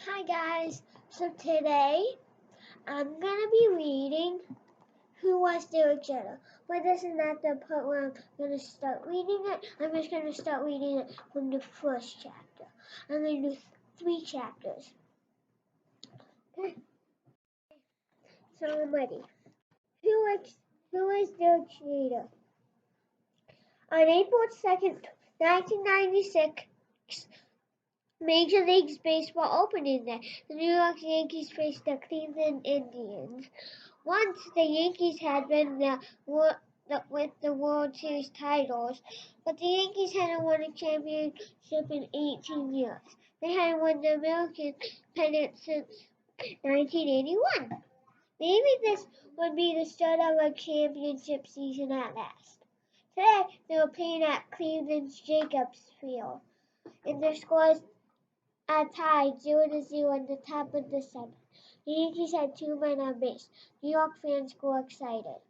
Hi guys, so today I'm gonna be reading Who Was Derek Jeter. But this is not the part where I'm gonna start reading it. I'm just gonna start reading it from the first chapter. I'm gonna do 3 chapters. Okay, so I'm ready. Who is Derek Jeter? On April 2nd, 1996, Major League Baseball opening day, the New York Yankees faced the Cleveland Indians. Once the Yankees had been with the World Series titles, but the Yankees hadn't won a championship in 18 years. They hadn't won the American pennant since 1981. Maybe this would be the start of a championship season at last. Today, they were playing at Cleveland's Jacobs Field, and their scores are tied 0-0 at the top of the seventh. The Yankees had 2 men on base. New York fans were excited.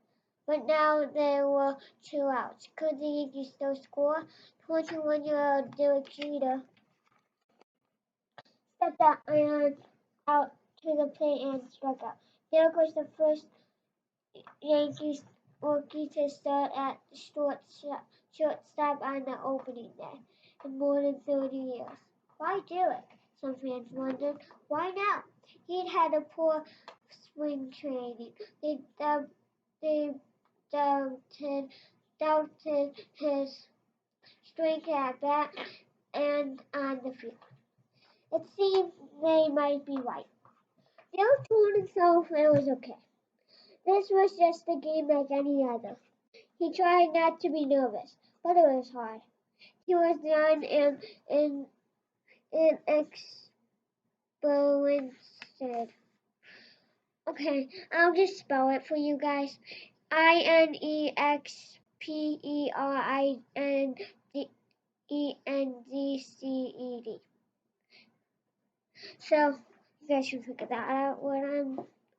But now there were 2 outs. Could the Yankees still score? 21-year-old Derek Jeter stepped out to the plate and struck out. Derek was the first Yankees rookie to start at shortstop on the opening day in more than 30 years. Why Derek? Some fans wondered. Why now? He'd had a poor spring training. They doubted his strength at bat and on the field. It seemed they might be right. Derek told himself it was okay. This was just a game like any other. He tried not to be nervous, but it was hard. He was young and inexperienced. Okay, I'll just spell it for you guys. INEXPERINDENDCED. So you guys should figure that out. I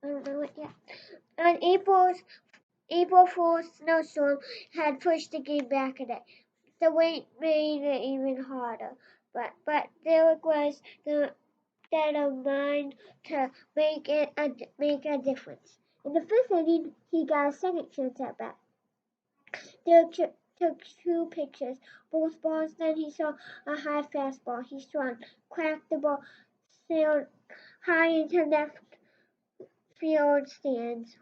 don't know it yet. On April 4th snowstorm had pushed the game back a day. The weight made it even harder, but Derek was determined to make a difference. In the 5th inning, he got a second chance at bat. Derek took 2 pitches, both balls. Then he saw a high fastball. He swung, cracked the ball, sailed high into left field stands.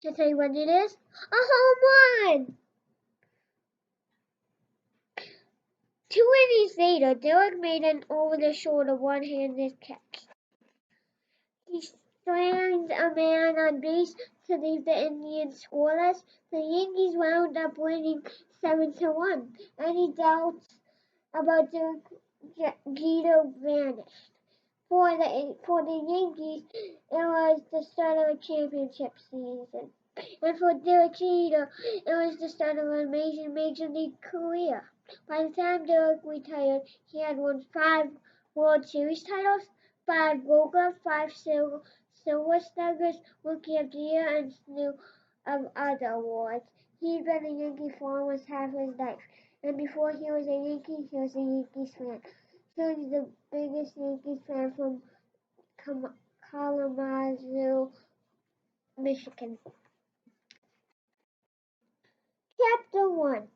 To tell you what it is, a home run! 2 innings later, Derek made an over-the-shoulder one-handed catch. He slammed a man on base to leave the Indians scoreless. The Yankees wound up winning 7-1. Any doubts about Derek Jeter vanished. For the Yankees, it was the start of a championship season. And for Derek Jeter, it was the start of an amazing Major League career. By the time Derek retired, he had won 5 World Series titles, 5 Gold Gloves, 5 Silver Sluggers, Rookie of the Year, and slew of other awards. He'd been a Yankee for almost half his life, and before he was a Yankee, he was a Yankees fan. So he's the biggest Yankees fan from Kalamazoo, Michigan. Chapter 1.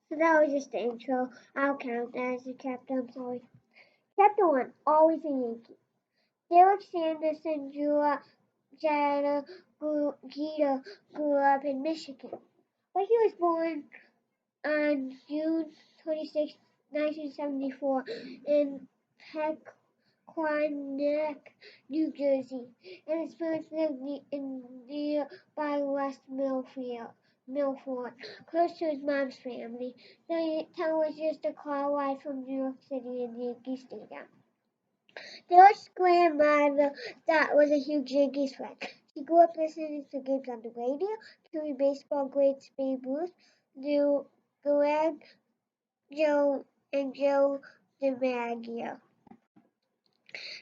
So that was just the intro. I'll count that as a chapter, I'm sorry. Chapter 1. Always a Yankee. Derek Sanderson Jeter grew up in Michigan, but he was born on June 26, 1974 in Pequannock, New Jersey, and his parents lived in nearby West Milford, close to his mom's family. The town was just a car ride from New York City and Yankee Stadium. Derek's grandmother that was a huge Yankees fan. She grew up listening to games on the radio, hearing baseball greats Babe Ruth, Greg, Joe DiMaggio.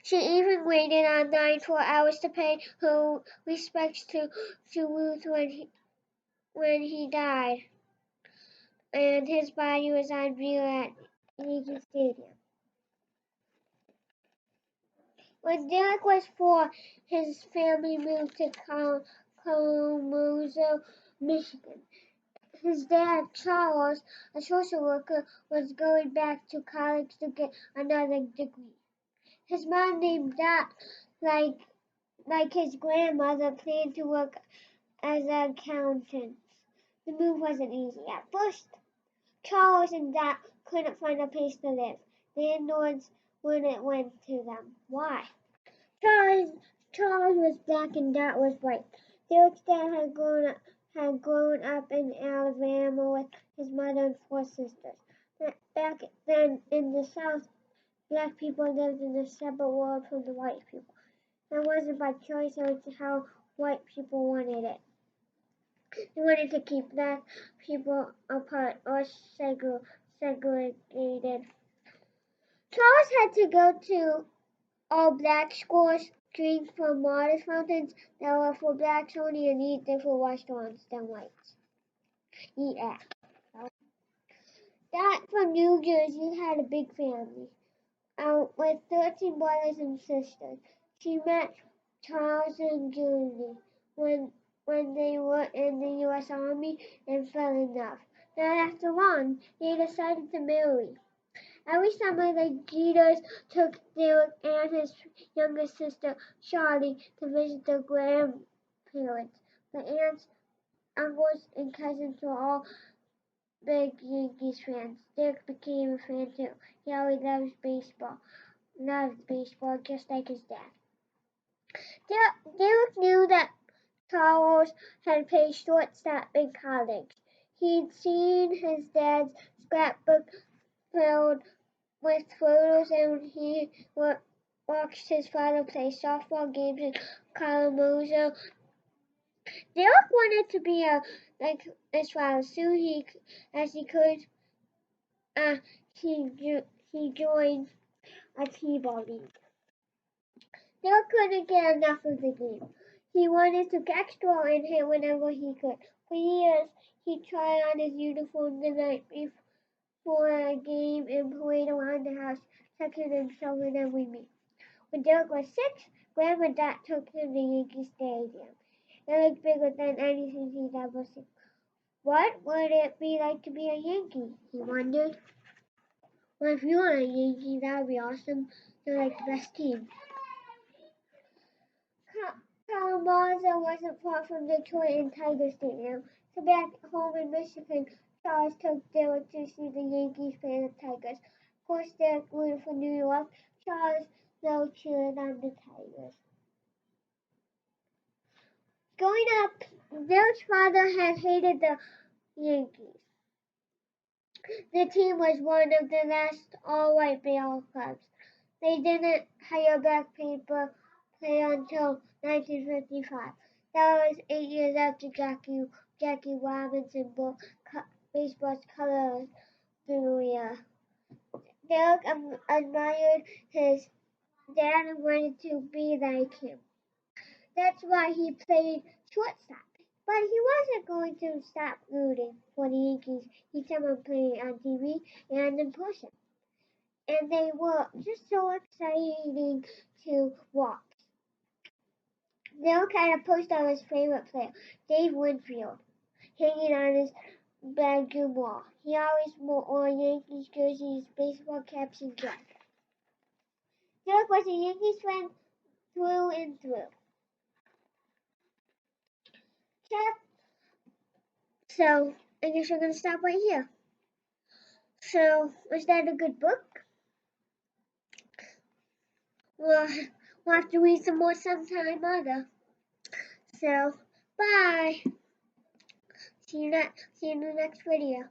She even waited online for hours to pay her respects to Ruth when he died, and his body was on view at Yankee Stadium. When Derek was 4, his family moved to Kalamazoo, Michigan. His dad, Charles, a social worker, was going back to college to get another degree. His mom, named Dot, like his grandmother, planned to work as an accountant. The move wasn't easy at first. Charles and Dot couldn't find a place to live. Landlords wouldn't rent to them. Why? Charles, Charles was black and Dot was white. Derek's dad had grown up in Alabama with his mother and 4 sisters. Back then in the South, black people lived in a separate world from the white people. That wasn't by choice, it was how white people wanted it. They wanted to keep black people apart or segregated. Charles had to go to all black schools, drink from water fountains that were for blacks only, and eat different restaurants than whites eat at. Dot from New Jersey had a big family, with 13 brothers and sisters. She met Charles and Julie when they were in the U.S. Army and fell in love. Not after long, they decided to marry. Every summer, the Jeters took Derek and his younger sister, Charlie, to visit their grandparents. The aunts, uncles, and cousins were all big Yankees fans. Derek became a fan too. He always loved baseball just like his dad. Derek knew that Charles had played shortstop in college. He'd seen his dad's scrapbook filled with photos, and he watched his father play softball games in Kalamazoo. Derek wanted to be like his father. As soon as he could, he joined a t-ball league. Derek couldn't get enough of the game. He wanted to catch the ball and hit whenever he could. For years, he tried on his uniform the night before a game and played around the house, checking himself in every meet. When Derek was 6, Grandma Dot took him to Yankee Stadium. It looked bigger than anything he'd ever seen. What would it be like to be a Yankee? He wondered. Well, if you were a Yankee, that would be awesome. They're like the best team. Kalamazoo wasn't far from Detroit and Tiger Stadium, so back home in Michigan, Charles took Derek to see the Yankees play the Tigers. Of course, Derek rooted for New York. Charles, though, cheered on the Tigers. Growing up, Derek's father had hated the Yankees. The team was one of the last all-white ball clubs. They didn't hire black people play until 1955. That was 8 years after Jackie Robinson broke baseball's colors through the year. Derek admired his dad and wanted to be like him. That's why he played shortstop. But he wasn't going to stop rooting for the Yankees. He saw them playing on TV and in person. And they were just so exciting to watch. Derek had a poster of his favorite player, Dave Winfield, hanging on his bedroom wall. He always wore Yankees jerseys, baseball caps, and jackets. Derek was a Yankees fan through and through. So, I guess we're going to stop right here. So, was that a good book? We'll have to read some more sometime other. So, bye. See you in the next video.